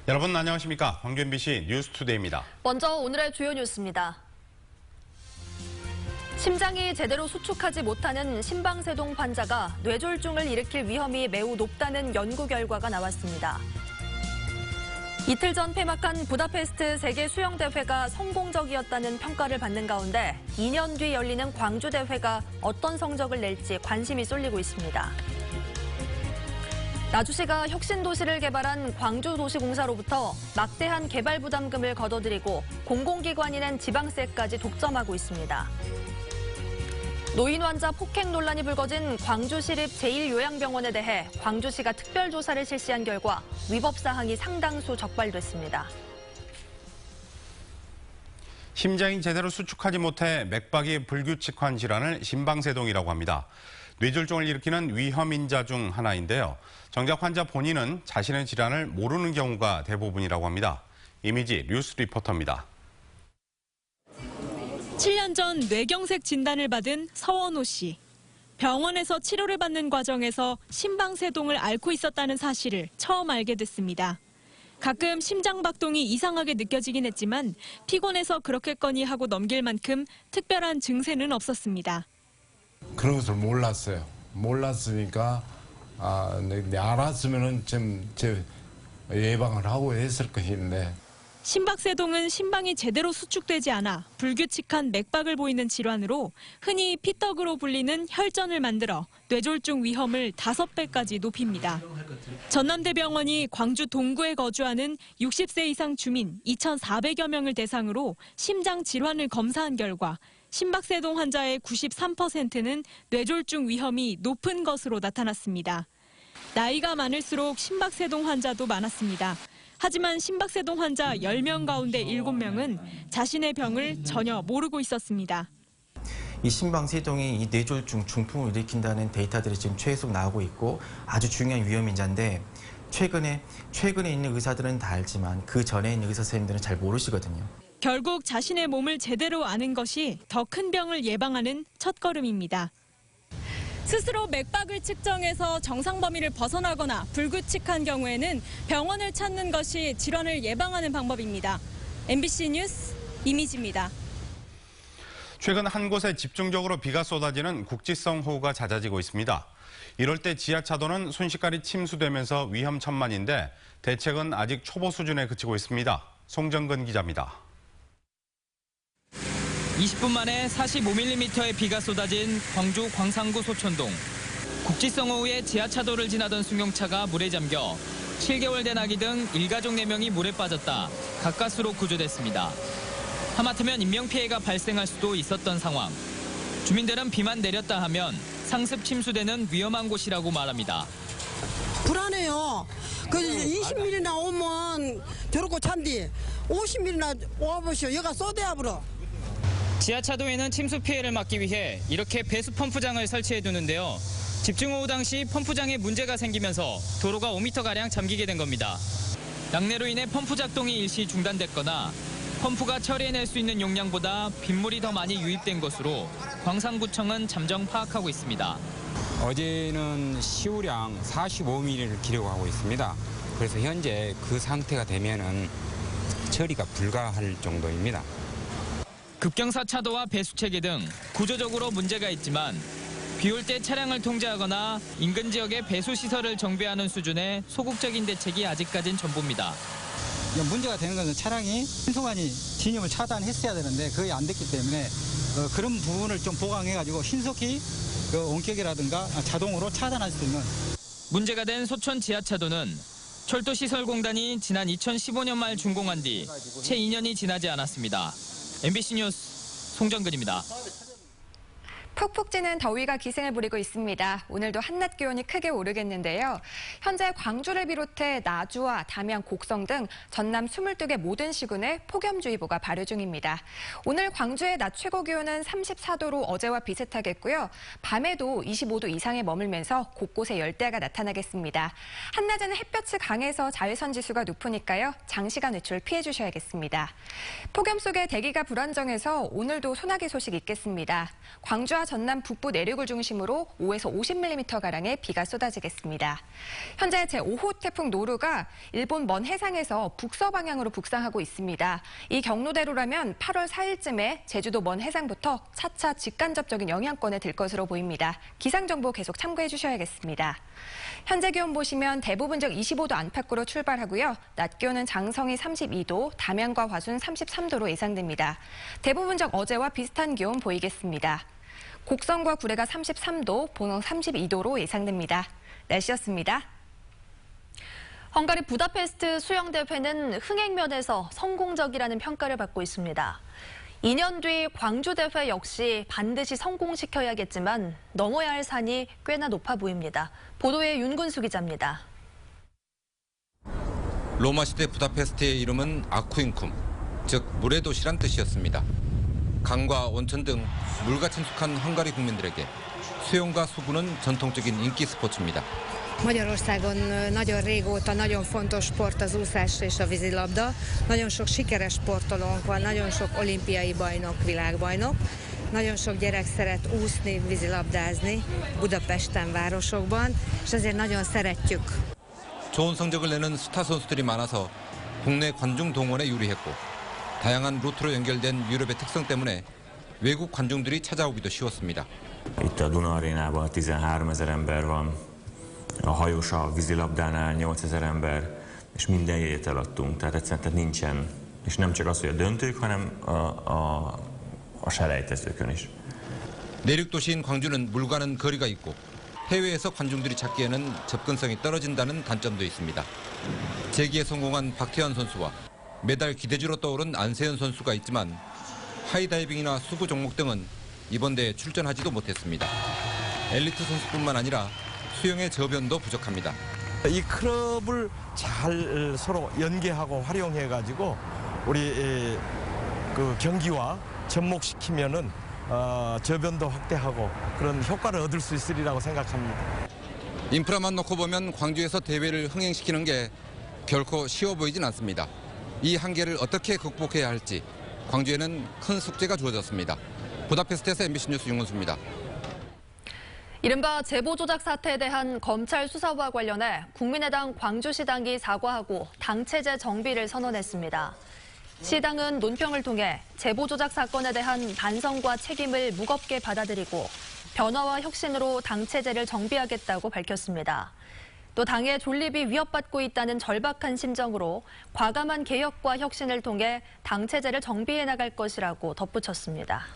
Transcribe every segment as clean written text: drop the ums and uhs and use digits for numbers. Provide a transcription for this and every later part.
여러분 안녕하십니까? 광주 MBC 뉴스투데이입니다. 먼저 오늘의 주요 뉴스입니다. 심장이 제대로 수축하지 못하는 심방세동 환자가 뇌졸중을 일으킬 위험이 매우 높다는 연구 결과가 나왔습니다. 이틀 전 폐막한 부다페스트 세계수영대회가 성공적이었다는 평가를 받는 가운데 2년 뒤 열리는 광주대회가 어떤 성적을 낼지 관심이 쏠리고 있습니다. 나주시가 혁신도시를 개발한 광주도시공사로부터 막대한 개발 부담금을 거둬들이고 공공기관이 낸 지방세까지 독점하고 있습니다. 노인 환자 폭행 논란이 불거진 광주시립 제1요양병원에 대해 광주시가 특별조사를 실시한 결과 위법 사항이 상당수 적발됐습니다. 심장이 제대로 수축하지 못해 맥박이 불규칙한 질환을 심방세동이라고 합니다. 뇌졸중을 일으키는 위험인자 중 하나인데요. 정작 환자 본인은 자신의 질환을 모르는 경우가 대부분이라고 합니다. 이미지 뉴스 리포터입니다. 7년 전 뇌경색 진단을 받은 서원호 씨. 병원에서 치료를 받는 과정에서 심방세동을 앓고 있었다는 사실을 처음 알게 됐습니다. 가끔 심장박동이 이상하게 느껴지긴 했지만 피곤해서 그렇겠거니 하고 넘길 만큼 특별한 증세는 없었습니다. 그런 것을 몰랐어요. 몰랐으니까 알았으면은 좀 예방을 하고 했을 것인데. 심박세동은 심방이 제대로 수축되지 않아 불규칙한 맥박을 보이는 질환으로 흔히 피떡으로 불리는 혈전을 만들어 뇌졸중 위험을 5배까지 높입니다. 전남대병원이 광주 동구에 거주하는 60세 이상 주민 2,400여 명을 대상으로 심장 질환을 검사한 결과 심박세동 환자의 93%는 뇌졸중 위험이 높은 것으로 나타났습니다. 나이가 많을수록 심박세동 환자도 많았습니다. 하지만 심박세동 환자 10명 가운데 7명은 자신의 병을 전혀 모르고 있었습니다. 이 심방세동이 이 뇌졸중 중풍을 일으킨다는 데이터들이 지금 계속 나오고 있고 아주 중요한 위험인자인데 최근에 있는 의사들은 다 알지만 그 전에 있는 의사 선생님들은 잘 모르시거든요. 결국 자신의 몸을 제대로 아는 것이 더 큰 병을 예방하는 첫걸음입니다. 스스로 맥박을 측정해서 정상 범위를 벗어나거나 불규칙한 경우에는 병원을 찾는 것이 질환을 예방하는 방법입니다. MBC 뉴스 이미지입니다. 최근 한 곳에 집중적으로 비가 쏟아지는 국지성 호우가 잦아지고 있습니다. 이럴 때 지하차도는 순식간에 침수되면서 위험천만인데 대책은 아직 초보 수준에 그치고 있습니다. 송정근 기자입니다. 20분 만에 45mm의 비가 쏟아진 광주 광산구 소촌동. 국지성 호우에 지하차도를 지나던 승용차가 물에 잠겨 7개월 된 아기 등 일가족 4명이 물에 빠졌다 가까스로 구조됐습니다. 하마터면 인명피해가 발생할 수도 있었던 상황. 주민들은 비만 내렸다 하면 상습 침수되는 위험한 곳이라고 말합니다. 불안해요. 20mm나 오면 저렇고 찬디 50mm나 와보시오. 여가 쏟아야 불어. 지하차도에는 침수 피해를 막기 위해 이렇게 배수 펌프장을 설치해 두는데요. 집중호우 당시 펌프장에 문제가 생기면서 도로가 5m가량 잠기게 된 겁니다. 낙뢰로 인해 펌프 작동이 일시 중단됐거나 펌프가 처리해낼 수 있는 용량보다 빗물이 더 많이 유입된 것으로 광산구청은 잠정 파악하고 있습니다. 어제는 시우량 45mm를 기록하고 있습니다. 그래서 현재 그 상태가 되면은 처리가 불가할 정도입니다. 급경사 차도와 배수체계 등 구조적으로 문제가 있지만 비 올 때 차량을 통제하거나 인근 지역에 배수시설을 정비하는 수준의 소극적인 대책이 아직까진 전부입니다. 문제가 되는 것은 차량이 신속하니 진입을 차단했어야 되는데 그게 안 됐기 때문에 그런 부분을 좀 보강해가지고 신속히 원격이라든가 자동으로 차단할 수 있는. 문제가 된 소촌 지하차도는 철도시설공단이 지난 2015년 말 준공한 뒤 채 2년이 지나지 않았습니다. MBC 뉴스 송정근입니다. 푹푹 찌는 더위가 기승을 부리고 있습니다. 오늘도 한낮 기온이 크게 오르겠는데요. 현재 광주를 비롯해 나주와 담양, 곡성 등 전남 22개 모든 시군에 폭염주의보가 발효 중입니다. 오늘 광주의 낮 최고 기온은 34도로 어제와 비슷하겠고요. 밤에도 25도 이상에 머물면서 곳곳에 열대야가 나타나겠습니다. 한낮에는 햇볕이 강해서 자외선 지수가 높으니까요. 장시간 외출 피해 주셔야겠습니다. 폭염 속에 대기가 불안정해서 오늘도 소나기 소식 있겠습니다. 광주와 서부와 전남 북부 내륙을 중심으로 5에서 50mm가량의 비가 쏟아지겠습니다. 현재 제5호 태풍 노루가 일본 먼 해상에서 북서 방향으로 북상하고 있습니다. 이 경로대로라면 8월 4일쯤에 제주도 먼 해상부터 차차 직간접적인 영향권에 들 것으로 보입니다. 기상정보 계속 참고해 주셔야겠습니다. 현재 기온 보시면 대부분적 25도 안팎으로 출발하고요. 낮 기온은 장성이 32도, 담양과 화순 33도로 예상됩니다. 대부분적 어제와 비슷한 기온 보이겠습니다. 곡성과 구례가 33도, 봉영 32도로 예상됩니다. 날씨였습니다. 헝가리 부다페스트 수영대회는 흥행면에서 성공적이라는 평가를 받고 있습니다. 2년 뒤 광주대회 역시 반드시 성공시켜야겠지만 넘어야 할 산이 꽤나 높아 보입니다. 보도에 윤근수 기자입니다. 로마 시대 부다페스트의 이름은 아쿠인쿰, 즉 물의 도시란 뜻이었습니다. 강과 온천 등 물과 친숙한 헝가리 국민들에게 수영과 수구는 전통적인 인기 스포츠입니다. Magyarországon nagyon régóta nagyon fontos sport az úszás és a vízilabda. Nagyon sok sikeres sportolónk van, nagyon sok olimpiai bajnok, világbajnok. Nagyon sok gyerek szeret úszni, vízilabdázni Budapesten, városokban, és ezért nagyon szeretjük. 좋은 성적을 내는 스타 선수들이 많아서 국내 관중 동원에 유리했고 다양한 루트로 연결된 유럽의 특성 때문에 외국 관중들이 찾아오기도 쉬웠습니다. Itt a Duna arénában 13 000 ember van, a hajósav vízilabdánál 8 000 ember, és minden jegyet eladtunk. Tehát egyszerűen nincsen, és nem csak az, hogy a döntők, hanem a selejtezőkön is. 내륙 도시인 광주는 물과는 거리가 있고 해외에서 관중들이 찾기에는 접근성이 떨어진다는 단점도 있습니다. 재기에 성공한 박태환 선수와 메달 기대주로 떠오른 안세현 선수가 있지만 하이다이빙이나 수구 종목 등은 이번 대회에 출전하지도 못했습니다. 엘리트 선수뿐만 아니라 수영의 저변도 부족합니다. 이 클럽을 잘 서로 연계하고 활용해가지고 우리 그 경기와 접목시키면은 저변도 확대하고 그런 효과를 얻을 수 있으리라고 생각합니다. 인프라만 놓고 보면 광주에서 대회를 흥행시키는 게 결코 쉬워 보이진 않습니다. 이 한계를 어떻게 극복해야 할지 광주에는 큰 숙제가 주어졌습니다. 부다페스트에서 MBC 뉴스 윤근수입니다. 이른바 제보 조작 사태에 대한 검찰 수사와 관련해 국민의당 광주시당이 사과하고 당체제 정비를 선언했습니다. 시당은 논평을 통해 제보 조작 사건에 대한 반성과 책임을 무겁게 받아들이고 변화와 혁신으로 당체제를 정비하겠다고 밝혔습니다. 또 당의 존립이 위협받고 있다는 절박한 심정으로 과감한 개혁과 혁신을 통해 당체제를 정비해 나갈 것이라고 덧붙였습니다.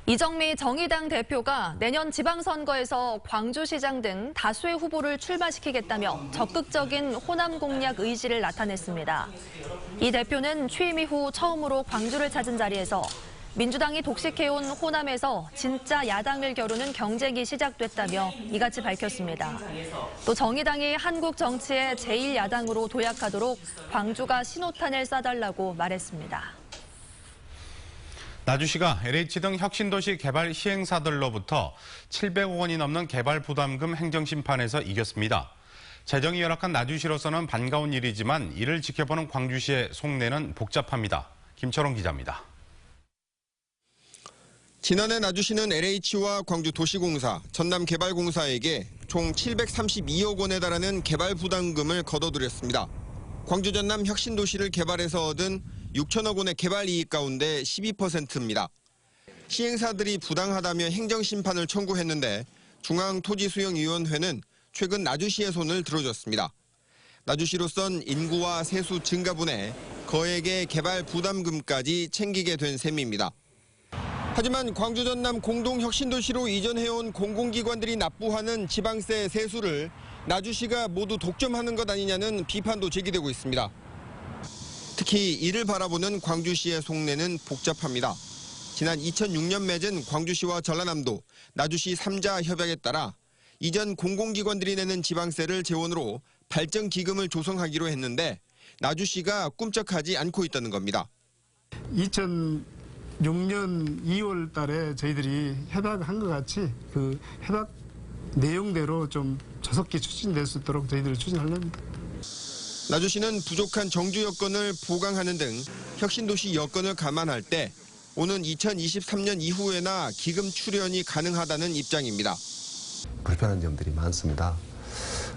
이정미 정의당 대표가 내년 지방선거에서 광주시장 등 다수의 후보를 출마시키겠다며 적극적인 호남 공략 의지를 나타냈습니다. 이 대표는 취임 이후 처음으로 광주를 찾은 자리에서 민주당이 독식해온 호남에서 진짜 야당을 겨루는 경쟁이 시작됐다며 이같이 밝혔습니다. 또 정의당이 한국 정치의 제1야당으로 도약하도록 광주가 신호탄을 쏴달라고 말했습니다. 나주시가 LH 등 혁신도시 개발 시행사들로부터 700억 원이 넘는 개발 부담금 행정심판에서 이겼습니다. 재정이 열악한 나주시로서는 반가운 일이지만 이를 지켜보는 광주시의 속내는 복잡합니다. 김철원 기자입니다. 지난해 나주시는 LH와 광주도시공사, 전남개발공사에게 총 732억 원에 달하는 개발 부담금을 거둬들였습니다. 광주 전남 혁신도시를 개발해서 얻은 6천억 원의 개발 이익 가운데 12%입니다. 시행사들이 부당하다며 행정심판을 청구했는데 중앙토지수용위원회는 최근 나주시의 손을 들어줬습니다. 나주시로선 인구와 세수 증가분에 거액의 개발 부담금까지 챙기게 된 셈입니다. 하지만 광주 전남 공동혁신도시로 이전해온 공공기관들이 납부하는 지방세 세수를 나주시가 모두 독점하는 것 아니냐는 비판도 제기되고 있습니다. 특히 이를 바라보는 광주시의 속내는 복잡합니다. 지난 2006년 맺은 광주시와 전라남도, 나주시 3자 협약에 따라 이전 공공기관들이 내는 지방세를 재원으로 발전기금을 조성하기로 했는데 나주시가 꿈쩍하지 않고 있다는 겁니다. 2006년 2월 달에 저희들이 협약한 것 같이 그 협약 내용대로 좀 조속히 추진될 수 있도록 저희들이 추진하렵니다. 나주시는 부족한 정주 여건을 보강하는 등 혁신도시 여건을 감안할 때 오는 2023년 이후에나 기금 출연이 가능하다는 입장입니다. 불편한 점들이 많습니다.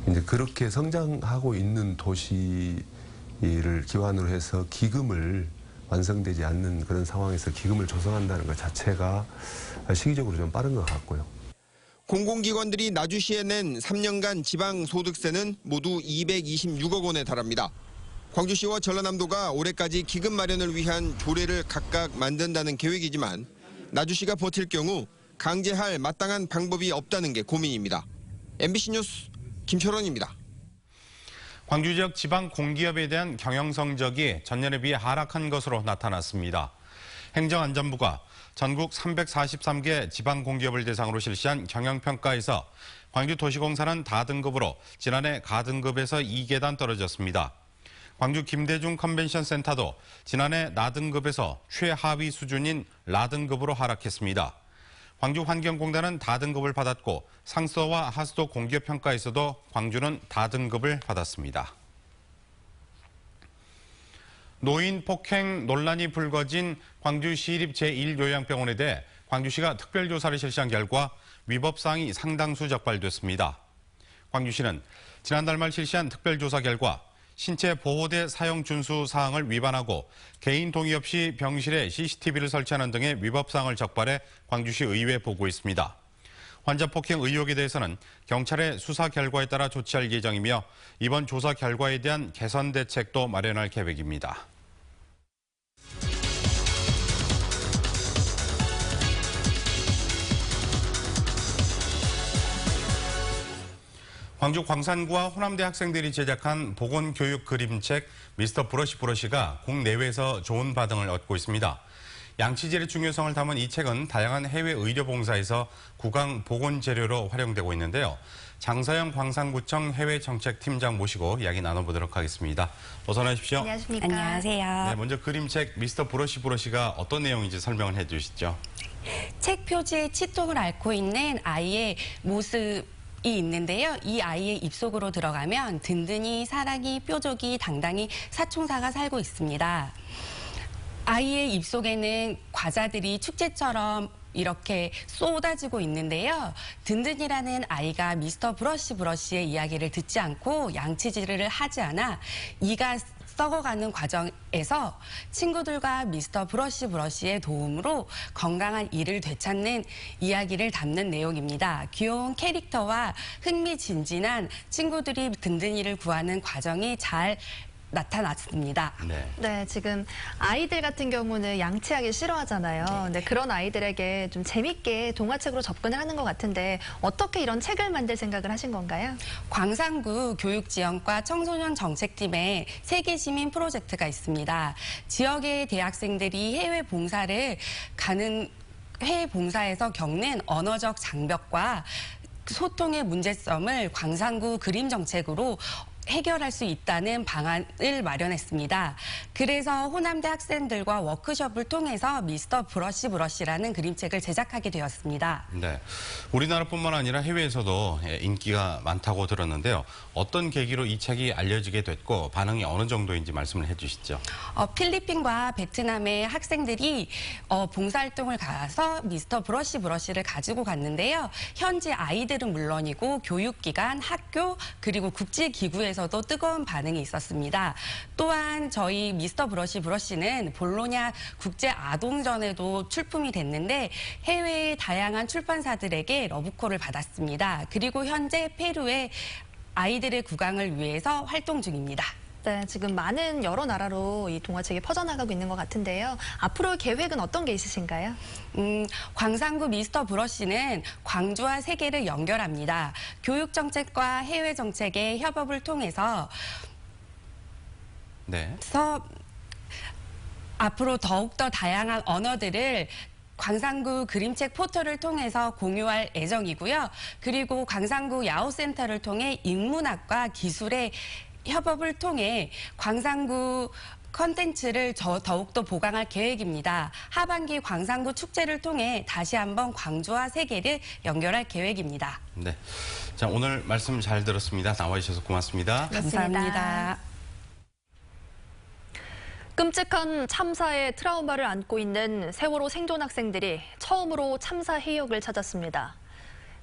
이제 그렇게 성장하고 있는 도시를 기반으로 해서 기금을 완성되지 않는 그런 상황에서 기금을 조성한다는 것 자체가 시기적으로 좀 빠른 것 같고요. 공공기관들이 나주시에 낸 3년간 지방소득세는 모두 226억 원에 달합니다. 광주시와 전라남도가 올해까지 기금 마련을 위한 조례를 각각 만든다는 계획이지만 나주시가 버틸 경우 강제할 마땅한 방법이 없다는 게 고민입니다. MBC 뉴스 김철원입니다. 광주 지역 지방 공기업에 대한 경영 성적이 전년에 비해 하락한 것으로 나타났습니다. 행정안전부가 전국 343개 지방 공기업을 대상으로 실시한 경영평가에서 광주도시공사는 다등급으로 지난해 가등급에서 2계단 떨어졌습니다. 광주 김대중 컨벤션센터도 지난해 나등급에서 최하위 수준인 라등급으로 하락했습니다. 광주환경공단은 다등급을 받았고 상수도와 하수도 공기업 평가에서도 광주는 다등급을 받았습니다. 노인 폭행 논란이 불거진 광주시립 제1요양병원에 대해 광주시가 특별조사를 실시한 결과 위법사항이 상당수 적발됐습니다. 광주시는 지난달 말 실시한 특별조사 결과 신체 보호대 사용 준수 사항을 위반하고 개인 동의 없이 병실에 CCTV를 설치하는 등의 위법사항을 적발해 광주시 의회에 보고했습니다. 환자 폭행 의혹에 대해서는 경찰의 수사 결과에 따라 조치할 예정이며 이번 조사 결과에 대한 개선 대책도 마련할 계획입니다. 광주 광산구와 호남대 학생들이 제작한 보건교육 그림책 미스터 브러쉬 브러쉬가 국내외에서 좋은 반응을 얻고 있습니다. 양치질의 중요성을 담은 이 책은 다양한 해외 의료봉사에서 구강 보건 재료로 활용되고 있는데요. 장서영 광산구청 해외정책팀장 모시고 이야기 나눠보도록 하겠습니다. 어서 나오십시오. 안녕하십니까. 안녕하세요. 네, 먼저 그림책 미스터 브러쉬 브러쉬가 어떤 내용인지 설명을 해주시죠. 책 표지에 치통을 앓고 있는 아이의 모습 이 있는데요. 이 아이의 입속으로 들어가면 든든히 사랑이 뾰족이 당당히 사총사가 살고 있습니다. 아이의 입속에는 과자들이 축제처럼 이렇게 쏟아지고 있는데요. 든든이라는 아이가 미스터 브러쉬 브러쉬의 이야기를 듣지 않고 양치질을 하지 않아 이가 썩어가는 과정에서 친구들과 미스터 브러쉬 브러쉬의 도움으로 건강한 이를 되찾는 이야기를 담는 내용입니다. 귀여운 캐릭터와 흥미진진한 친구들이 든든이를 구하는 과정이 잘 나타났습니다. 네, 지금 아이들 같은 경우는 양치하기 싫어하잖아요. 근데 그런 아이들에게 좀 재밌게 동화책으로 접근을 하는 것 같은데 어떻게 이런 책을 만들 생각을 하신 건가요? 광산구 교육지원과 청소년 정책팀의 세계시민 프로젝트가 있습니다. 지역의 대학생들이 해외 봉사에서 겪는 언어적 장벽과 소통의 문제점을 광산구 그림 정책으로 해결할 수 있다는 방안을 마련했습니다. 그래서 호남대 학생들과 워크숍을 통해서 미스터 브러쉬 브러쉬라는 그림책을 제작하게 되었습니다. 네, 우리나라뿐만 아니라 해외에서도 인기가 많다고 들었는데요. 어떤 계기로 이 책이 알려지게 됐고 반응이 어느 정도인지 말씀을 해주시죠. 필리핀과 베트남의 학생들이 봉사활동을 가서 미스터 브러쉬 브러쉬를 가지고 갔는데요. 현지 아이들은 물론이고 교육기관, 학교 그리고 국제기구에서도 뜨거운 반응이 있었습니다. 또한 저희 미스터 브러쉬 브러쉬는 볼로냐 국제 아동전에도 출품이 됐는데 해외의 다양한 출판사들에게 러브콜을 받았습니다. 그리고 현재 페루의 아이들의 구강을 위해서 활동 중입니다. 네, 지금 많은 여러 나라로 이 동화책이 퍼져나가고 있는 것 같은데요. 앞으로 계획은 어떤 게 있으신가요? 광산구 미스터 브러쉬는 광주와 세계를 연결합니다. 교육정책과 해외정책의 협업을 통해서 앞으로 더욱더 다양한 언어들을 광산구 그림책 포털을 통해서 공유할 예정이고요. 그리고 광산구 야호센터를 통해 인문학과 기술의 협업을 통해 광산구 컨텐츠를 더욱더 보강할 계획입니다. 하반기 광산구 축제를 통해 다시 한번 광주와 세계를 연결할 계획입니다. 네, 자 오늘 말씀 잘 들었습니다. 나와주셔서 고맙습니다. 감사합니다. 끔찍한 참사의 트라우마를 안고 있는 세월호 생존 학생들이 처음으로 참사 해역을 찾았습니다.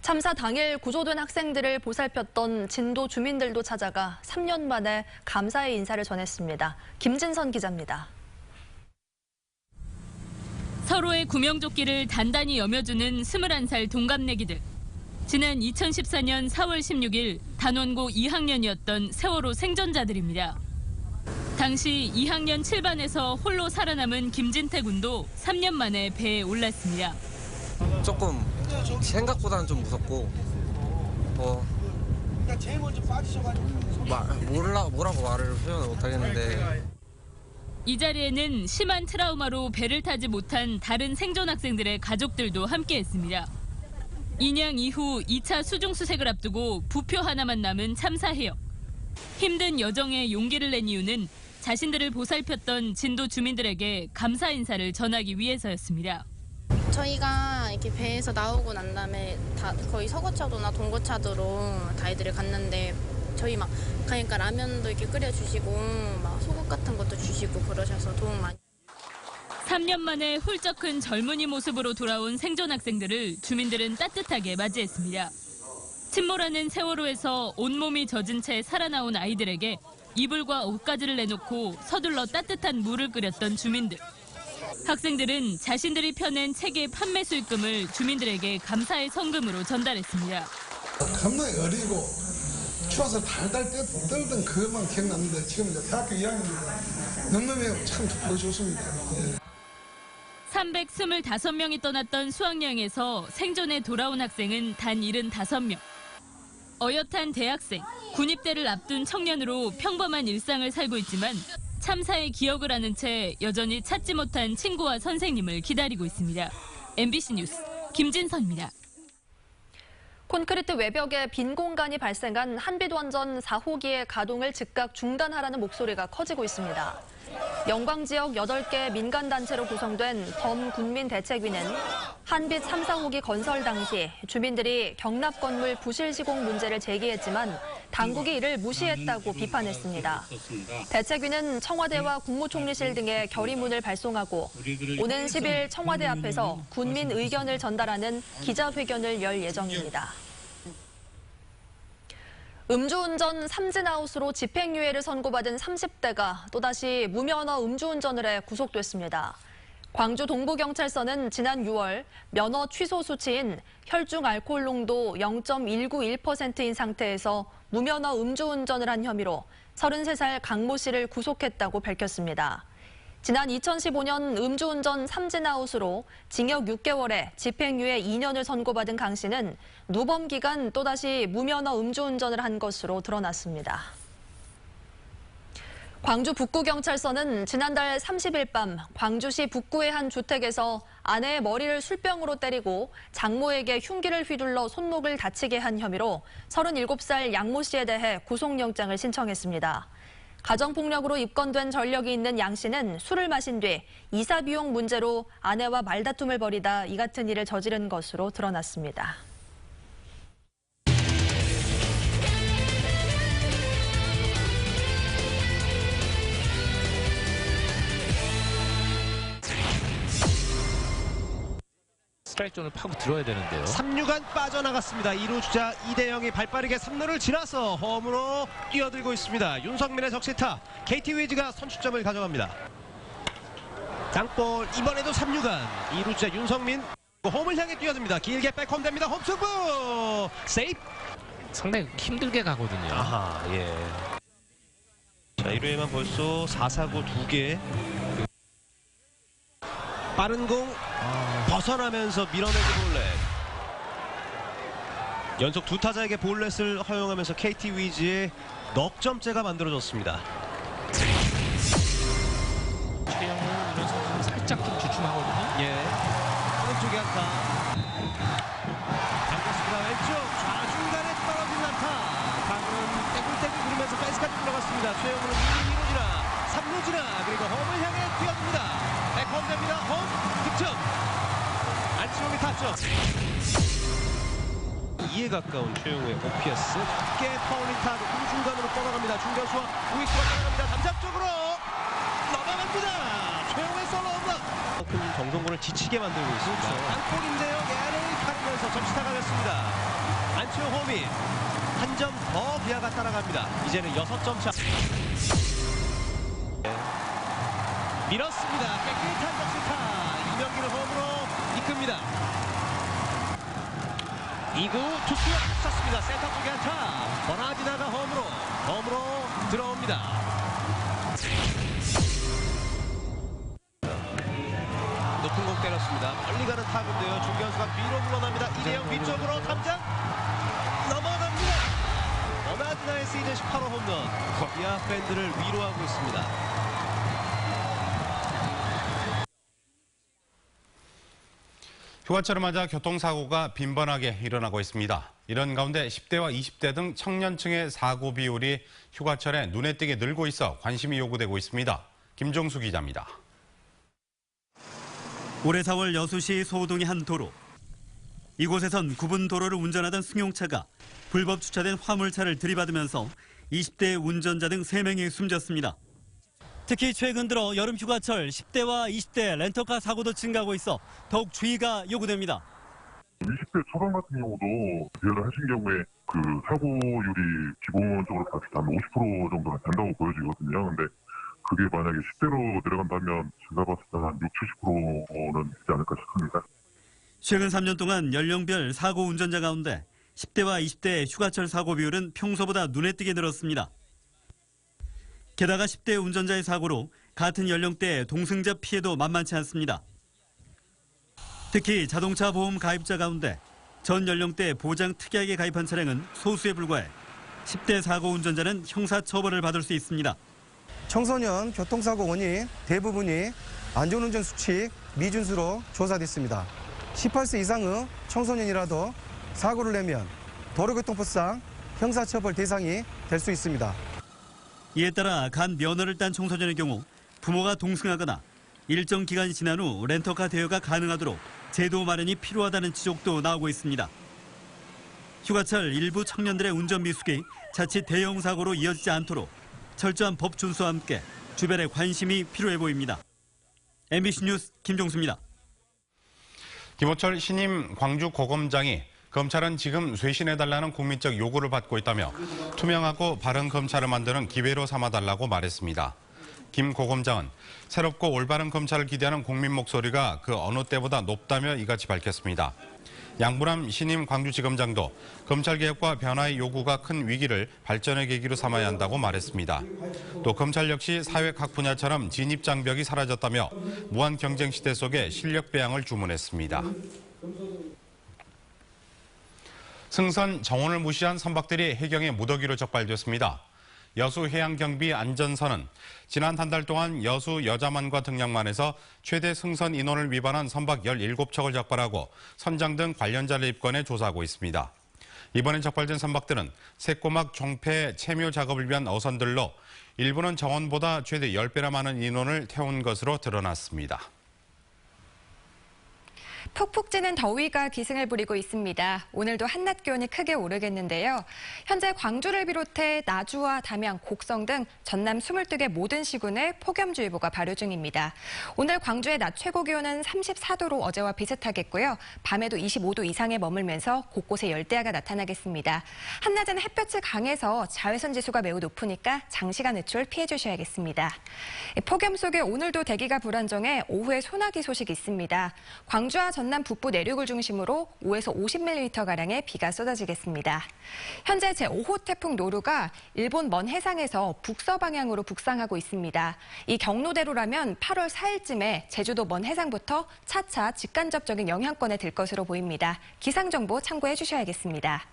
참사 당일 구조된 학생들을 보살폈던 진도 주민들도 찾아가 3년 만에 감사의 인사를 전했습니다. 김진선 기자입니다. 서로의 구명조끼를 단단히 여며주는 21살 동갑내기들. 지난 2014년 4월 16일 단원고 2학년이었던 세월호 생존자들입니다. 당시 2학년 7반에서 홀로 살아남은 김진태 군도 3년 만에 배에 올랐습니다. 조금 생각보다는 좀 무섭고 뭐라고 말을 표현을 못하겠는데 이 자리에는 심한 트라우마로 배를 타지 못한 다른 생존 학생들의 가족들도 함께했습니다. 인양 이후 2차 수중수색을 앞두고 부표 하나만 남은 참사 해역. 힘든 여정에 용기를 낸 이유는 자신들을 보살폈던 진도 주민들에게 감사 인사를 전하기 위해서였습니다. 저희가 이렇게 배에서 나오고 난 다음에 다 거의 서거차도나 동거차도로 다이들을 갔는데 저희 막 가니까 라면도 이렇게 끓여주시고 막 속옷 같은 것도 주시고 그러셔서 도움 많이. 3년 만에 훌쩍 큰 젊은이 모습으로 돌아온 생존 학생들을 주민들은 따뜻하게 맞이했습니다. 침몰하는 세월호에서 온몸이 젖은 채 살아나온 아이들에게 이불과 옷가지를 내놓고 서둘러 따뜻한 물을 끓였던 주민들. 학생들은 자신들이 펴낸 책의 판매 수익금을 주민들에게 감사의 성금으로 전달했습니다. 겁나게 어리고 추워서 달달 떨던 그것만 기억납니다. 지금 이제 대학교 2학년입니다. 넉넉해요. 참 보기 좋습니다. 325명이 떠났던 수학여행에서 생존에 돌아온 학생은 단 75명. 어엿한 대학생, 군입대를 앞둔 청년으로 평범한 일상을 살고 있지만 참사의 기억을 아는 채 여전히 찾지 못한 친구와 선생님을 기다리고 있습니다. MBC 뉴스 김진선입니다. 콘크리트 외벽에 빈 공간이 발생한 한빛원전 4호기의 가동을 즉각 중단하라는 목소리가 커지고 있습니다. 영광 지역 8개 민간단체로 구성된 범군민대책위는 한빛 3, 4호기 건설 당시 주민들이 경납 건물 부실 시공 문제를 제기했지만 당국이 이를 무시했다고 비판했습니다. 대책위는 청와대와 국무총리실 등에 결의문을 발송하고 오는 10일 청와대 앞에서 군민 의견을 전달하는 기자회견을 열 예정입니다. 음주운전 삼진아웃으로 집행유예를 선고받은 30대가 또다시 무면허 음주운전을 해 구속됐습니다. 광주 동부경찰서는 지난 6월 면허 취소 수치인 혈중 알코올 농도 0.191%인 상태에서 무면허 음주운전을 한 혐의로 33살 강모 씨를 구속했다고 밝혔습니다. 지난 2015년 음주운전 삼진아웃으로 징역 6개월에 집행유예 2년을 선고받은 강 씨는 누범 기간 또다시 무면허 음주운전을 한 것으로 드러났습니다. 광주 북구경찰서는 지난달 30일 밤 광주시 북구의 한 주택에서 아내의 머리를 술병으로 때리고 장모에게 흉기를 휘둘러 손목을 다치게 한 혐의로 37살 양모 씨에 대해 구속영장을 신청했습니다. 가정폭력으로 입건된 전력이 있는 양 씨는 술을 마신 뒤 이사 비용 문제로 아내와 말다툼을 벌이다 이 같은 일을 저지른 것으로 드러났습니다. 스트라이크 존을 파고 들어야 되는데요. 3루간 빠져나갔습니다. 2루 주자 이대영이 발빠르게 3루를 지나서 홈으로 뛰어들고 있습니다. 윤성민의 적시타, KT 위즈가 선취점을 가져갑니다. 땅볼 이번에도 3루간 2루 주자 윤성민 홈을 향해 뛰어듭니다. 길게 백홈됩니다. 홈승부 세이프. 상당히 힘들게 가거든요. 아하, 예. 자, 1회에만 벌써 4사구 2개. 빠른 공 벗어나면서 밀어내기 볼넷. 연속 2타자에게 볼넷을 허용하면서 KT 위즈의 넉점째가 만들어졌습니다. 최영우 이런 선수는 살짝 좀 주춤하거든요. 예. 오른쪽에 안타. 당겼습니다. 왼쪽 좌중간에 떨어진 안타. 방금 떼굴떼굴 구르면서 베이스까지 들어갔습니다. 최영우는 2루 지나 3루 지나 그리고 홈을 향해 뛰어듭니다. 백홈 됩니다. 홈 득점. 안치홍이 탔죠. 2에 가까운 최영우의 OPS. 깊게 파울린 타구 우중간으로 뻗어갑니다. 중견수와 우익수가 따라갑니다. 담장 쪽으로 넘어갑니다. 쳤습니다. 최영호의 솔로 홈런. 큰 정성곤을 지치게 만들고 있습니다. 안골인데요. 얘를 타면서 점수타가 됐습니다. 안치홍 홈이 한 점 더 기아가 따라갑니다. 이제는 6점 차. 밀었습니다. 깨끗한 적시타. 이명기를 홈으로 이끕니다. 2구 투수가 쳤습니다. 센터 쪽에 안타. 버나지나가 홈으로 들어옵니다. 높은 공 때렸습니다. 멀리 가는 타구인데요. 중견수가 뒤로 물러납니다. 이대영 뒤쪽으로 탐장 넘어갑니다. 버나지나의 시즌 18호 홈런. 기아 팬들을 위로하고 있습니다. 휴가철을 맞아 교통사고가 빈번하게 일어나고 있습니다. 이런 가운데 10대와 20대 등 청년층의 사고 비율이 휴가철에 눈에 띄게 늘고 있어 관심이 요구되고 있습니다. 김종수 기자입니다. 올해 4월 여수시 소호동의 한 도로. 이곳에선 구분 도로를 운전하던 승용차가 불법 주차된 화물차를 들이받으면서 20대 운전자 등 3명이 숨졌습니다. 특히 최근 들어 여름 휴가철 10대와 20대 렌터카 사고도 증가하고 있어 더욱 주의가 요구됩니다. 20대 초반 같은 경우도 대여를 하신 경우에 그 사고율이 기본적으로 봤을 때 한 50% 정도는 된다고 보여지거든요. 근데 그게 만약에 10대로 내려간다면 제가 봤을 때 한 60-70%는 되지 않을까 싶습니다. 최근 3년 동안 연령별 사고 운전자 가운데 10대와 20대 휴가철 사고 비율은 평소보다 눈에 띄게 늘었습니다. 게다가 10대 운전자의 사고로 같은 연령대의 동승자 피해도 만만치 않습니다. 특히 자동차 보험 가입자 가운데 전 연령대 보장 특이하게 가입한 차량은 소수에 불과해 10대 사고 운전자는 형사처벌을 받을 수 있습니다. 청소년 교통사고 원인 대부분이 안전운전 수칙 미준수로 조사됐습니다. 18세 이상의 청소년이라도 사고를 내면 도로교통법상 형사처벌 대상이 될 수 있습니다. 이에 따라 간 면허를 딴 청소년의 경우 부모가 동승하거나 일정 기간이 지난 후 렌터카 대여가 가능하도록 제도 마련이 필요하다는 지적도 나오고 있습니다. 휴가철 일부 청년들의 운전 미숙이 자칫 대형 사고로 이어지지 않도록 철저한 법 준수와 함께 주변의 관심이 필요해 보입니다. MBC 뉴스 김종수입니다. 김호철 신임 광주고검장이 검찰은 지금 쇄신해달라는 국민적 요구를 받고 있다며 투명하고 바른 검찰을 만드는 기회로 삼아달라고 말했습니다. 김 고검장은 새롭고 올바른 검찰을 기대하는 국민 목소리가 그 어느 때보다 높다며 이같이 밝혔습니다. 양부남 신임 광주지검장도 검찰개혁과 변화의 요구가 큰 위기를 발전의 계기로 삼아야 한다고 말했습니다. 또 검찰 역시 사회 각 분야처럼 진입장벽이 사라졌다며 무한 경쟁 시대 속에 실력 배양을 주문했습니다. 승선 정원을 무시한 선박들이 해경의 무더기로 적발됐습니다. 여수 해양경비 안전선은 지난 한 달 동안 여수 여자만과 등량만에서 최대 승선 인원을 위반한 선박 17척을 적발하고 선장 등 관련자를 입건해 조사하고 있습니다. 이번에 적발된 선박들은 새꼬막 종폐 채묘 작업을 위한 어선들로 일부는 정원보다 최대 10배나 많은 인원을 태운 것으로 드러났습니다. 푹푹 찌는 더위가 기승을 부리고 있습니다. 오늘도 한낮 기온이 크게 오르겠는데요. 현재 광주를 비롯해 나주와 담양, 곡성 등 전남 22개 모든 시군에 폭염주의보가 발효 중입니다. 오늘 광주의 낮 최고 기온은 34도로 어제와 비슷하겠고요. 밤에도 25도 이상에 머물면서 곳곳에 열대야가 나타나겠습니다. 한낮에는 햇볕이 강해서 자외선 지수가 매우 높으니까 장시간 외출 피해 주셔야겠습니다. 폭염 속에 오늘도 대기가 불안정해 오후에 소나기 소식이 있습니다. 광주와 전남 북부 내륙을 중심으로 5에서 50mm가량의 비가 쏟아지겠습니다. 현재 제5호 태풍 노루가 일본 먼 해상에서 북서 방향으로 북상하고 있습니다. 이 경로대로라면 8월 4일쯤에 제주도 먼 해상부터 차차 직간접적인 영향권에 들 것으로 보입니다. 기상정보 참고해 주셔야겠습니다.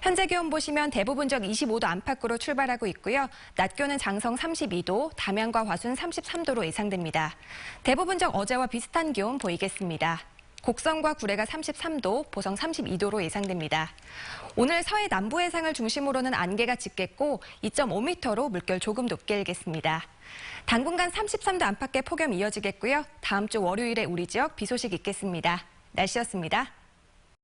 현재 기온 보시면 대부분적 25도 안팎으로 출발하고 있고요. 낮 기온은 장성 32도, 담양과 화순 33도로 예상됩니다. 대부분적 어제와 비슷한 기온 보이겠습니다. 곡성과 구례가 33도, 보성 32도로 예상됩니다. 오늘 서해 남부 해상을 중심으로는 안개가 짙겠고 2.5m로 물결 조금 높게 일겠습니다. 당분간 33도 안팎의 폭염 이어지겠고요. 다음 주 월요일에 우리 지역 비 소식 있겠습니다. 날씨였습니다.